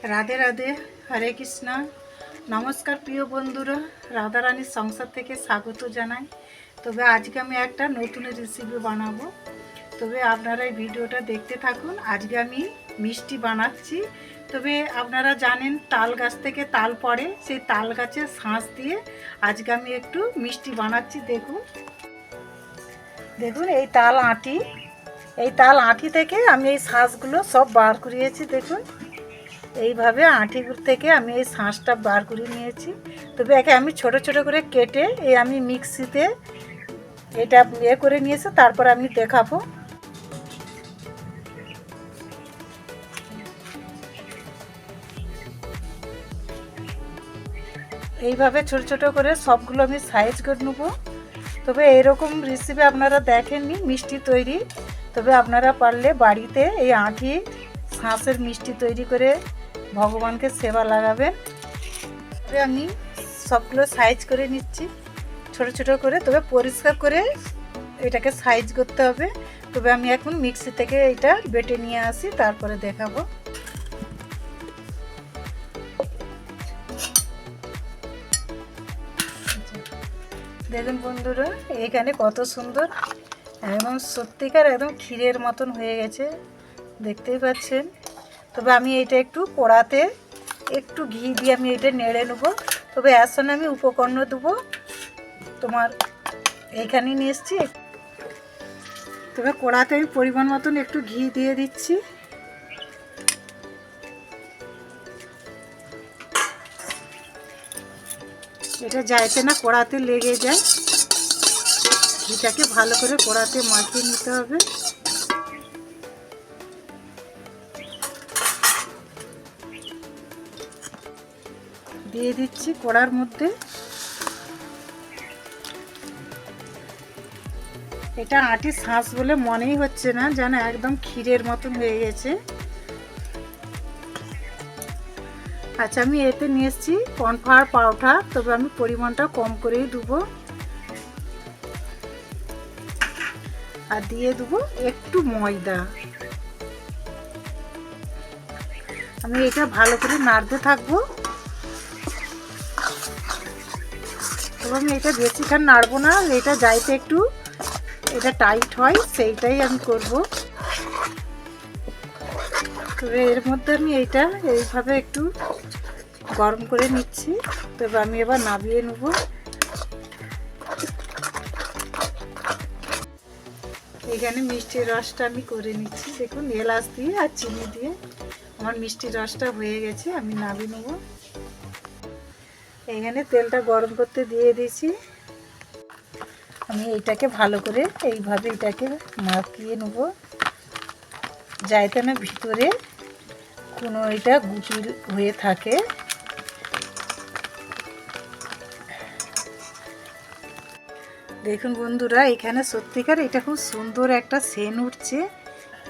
রাধে রাধে, হরে কৃষ্ণা। নমস্কার প্রিয় বন্ধুরা, রাধারানীর সংসার থেকে স্বাগত জানাই। তবে আজকে আমি একটা নতুন রেসিপি বানাবো, তবে আপনারা এই ভিডিওটা দেখতে থাকুন। আজকে আমি মিষ্টি বানাচ্ছি। তবে আপনারা জানেন তাল গাছ থেকে তাল পড়ে, সেই তাল গাছের শাঁস দিয়ে আজকে আমি একটু মিষ্টি বানাচ্ছি। দেখুন দেখুন এই তাল আঁটি থেকে আমি এই শাঁসগুলো সব বার করিয়েছি। দেখুন এইভাবে আঁটিগুলো থেকে আমি এই শাঁসটা বার করে নিয়েছি। তবে একে আমি ছোট ছোট করে কেটে আমি মিক্সিতে এটা করে নিয়েছি, তারপর আমি দেখাবো। এইভাবে ছোট ছোট করে সবগুলো আমি সাইজ করে নেব। তবে এরকম রেসিপি আপনারা দেখেননি মিষ্টি তৈরি, তবে আপনারা পারলে বাড়িতে এই আঁটি শাঁসের মিষ্টি তৈরি করে ভগবানকে সেবা লাগাবেন। তবে আমি সবগুলো সাইজ করে নিচ্ছি ছোট ছোট করে, তবে পরিষ্কার করে এটাকে সাইজ করতে হবে। তবে আমি এখন মিক্সি থেকে এটা বেটে নিয়ে আসি, তারপরে দেখাবো। দেখুন বন্ধুরা, এখানে কত সুন্দর একদম সত্যিকার একদম ক্ষীরের মতন হয়ে গেছে, দেখতেই পাচ্ছেন। তবে আমি এটা একটু কড়াতে একটু ঘি দিয়ে আমি এটা নেড়ে নেব। তবে এর সঙ্গে আমি উপকরণ দেবো, তোমার এইখানে নিয়ে এসছি। তবে কড়াতে আমি পরিমাণ মতন একটু ঘি দিয়ে দিচ্ছি। এটা যাইতে না কড়াতে লেগে যায়, ঘিটাকে ভালো করে কড়াতে মাখিয়ে নিতে হবে। দিয়ে দিচ্ছি কড়ার মধ্যে। এটা আটির শাঁস বলে মনেই হচ্ছে না, যেন একদম ক্ষীরের মতন হয়ে গেছে। আচ্ছা, আমি এতে নিয়ে এসেছি কর্নফ্লাওয়ার পাউডার, তবে আমি পরিমাণটা কম করেই দেবো। আর দিয়ে দেবো একটু ময়দা। আমি এটা ভালো করে নাড়তে থাকবো। তবে আমি এটা বেশিক্ষণ নাড়বো না, এটা যাইতে একটু এটা টাইট হয় সেইটাই আমি করব। তবে এর মধ্যে আমি এইটা এইভাবে একটু গরম করে নিচ্ছি। তবে আমি এবার নামিয়ে নেব। এখানে মিষ্টির রসটা আমি করে নিচ্ছি। দেখুন এলাচ দিয়ে আর চিনি দিয়ে আমার মিষ্টির রসটা হয়ে গেছে, আমি নামিয়ে নেব। এখানে তেলটা গরম করতে দিয়ে দিয়েছি। আমি এইটাকে ভালো করে এইভাবে এটাকে মাখিয়ে নেব, যাইতে না ভিতরে কোনো এটা গুটি হয়ে থাকে। দেখুন বন্ধুরা, এখানে সত্যিকার এটা খুব সুন্দর একটা সেন্ট উঠছে।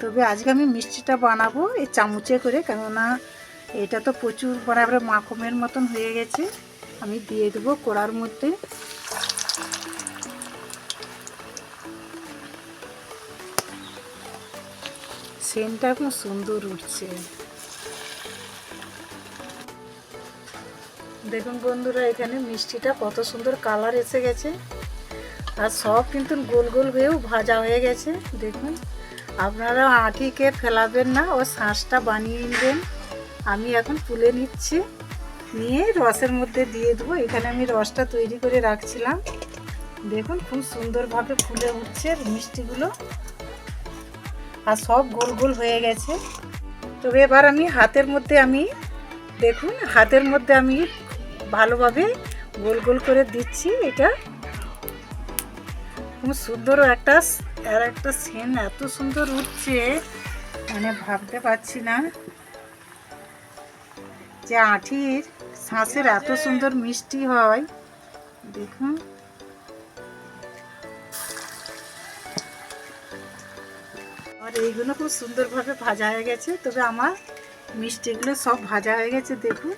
তবে আজকে আমি মিষ্টিটা বানাবো এই চামচে করে, কেননা এটা তো প্রচুর বরাবর মাখনের মতন হয়ে গেছে। আমি দিয়ে দেবো কড়ার মধ্যে। সেন্টটা খুব সুন্দর উঠছে। দেখুন বন্ধুরা, এখানে মিষ্টিটা কত সুন্দর কালার এসে গেছে, আর সব কিন্তু গোল গোল হয়েও ভাজা হয়ে গেছে। দেখুন, আপনারা আঁটিকে ফেলাবেন না, ও শাঁসটা বানিয়ে নেবেন। আমি এখন তুলে নিচ্ছি, নিয়ে রসের মধ্যে দিয়ে দেবো। এখানে আমি রসটা তৈরি করে রাখছিলাম। দেখুন খুব সুন্দরভাবে ফুলে উঠছে মিষ্টিগুলো, আর সব গোল গোল হয়ে গেছে। তবে এবার আমি হাতের মধ্যে দেখুন হাতের মধ্যে আমি ভালোভাবে গোল গোল করে দিচ্ছি। এটা খুব সুন্দর একটা সেন্ট এত সুন্দর উঠছে, মানে ভাবতে পারছি না যে আঁটির শাঁসের এত সুন্দর মিষ্টি হয়। দেখুন আর এইগুলো খুব সুন্দরভাবে ভাজা হয়ে গেছে। তবে আমার মিষ্টিগুলো সব ভাজা হয়ে গেছে। দেখুন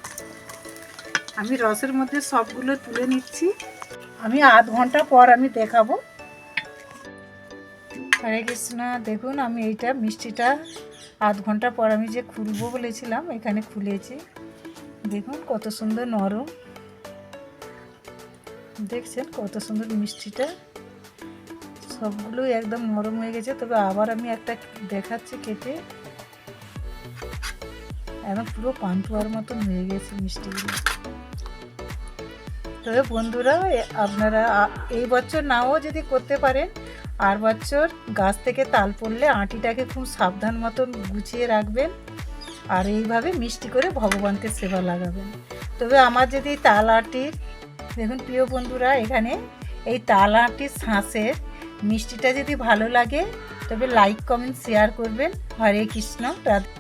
আমি রসের মধ্যে সবগুলো তুলে নিচ্ছি। আমি আধ ঘন্টা পর আমি দেখাবো। হরে কৃষ্ণ। দেখুন আমি এইটা মিষ্টিটা আধ ঘন্টা পর আমি যে খুলবো বলেছিলাম এখানে খুলেছি। দেখুন কত সুন্দর নরম, দেখছেন কত সুন্দর মিষ্টিটা, সবগুলোই একদম নরম হয়ে গেছে। তবে আবার আমি একটা দেখাচ্ছি কেটে, একদম পুরো পান্তুয়ার মতন হয়ে গেছে মিষ্টিগুলো। তবে বন্ধুরা আপনারা এই বছর নাও যদি করতে পারেন, আর বছর গাছ থেকে তাল পড়লে আঁটিটাকে খুব সাবধান মতন গুছিয়ে রাখবেন, আর এইভাবে মিষ্টি করে ভগবানকে সেবা লাগাবেন। তবে আমার যদি তাল আঁটির, দেখুন প্রিয় বন্ধুরা, এখানে এই তাল আঁটির শাঁসের মিষ্টিটা যদি ভালো লাগে তবে লাইক কমেন্ট শেয়ার করবেন। হরে কৃষ্ণ, রাধে।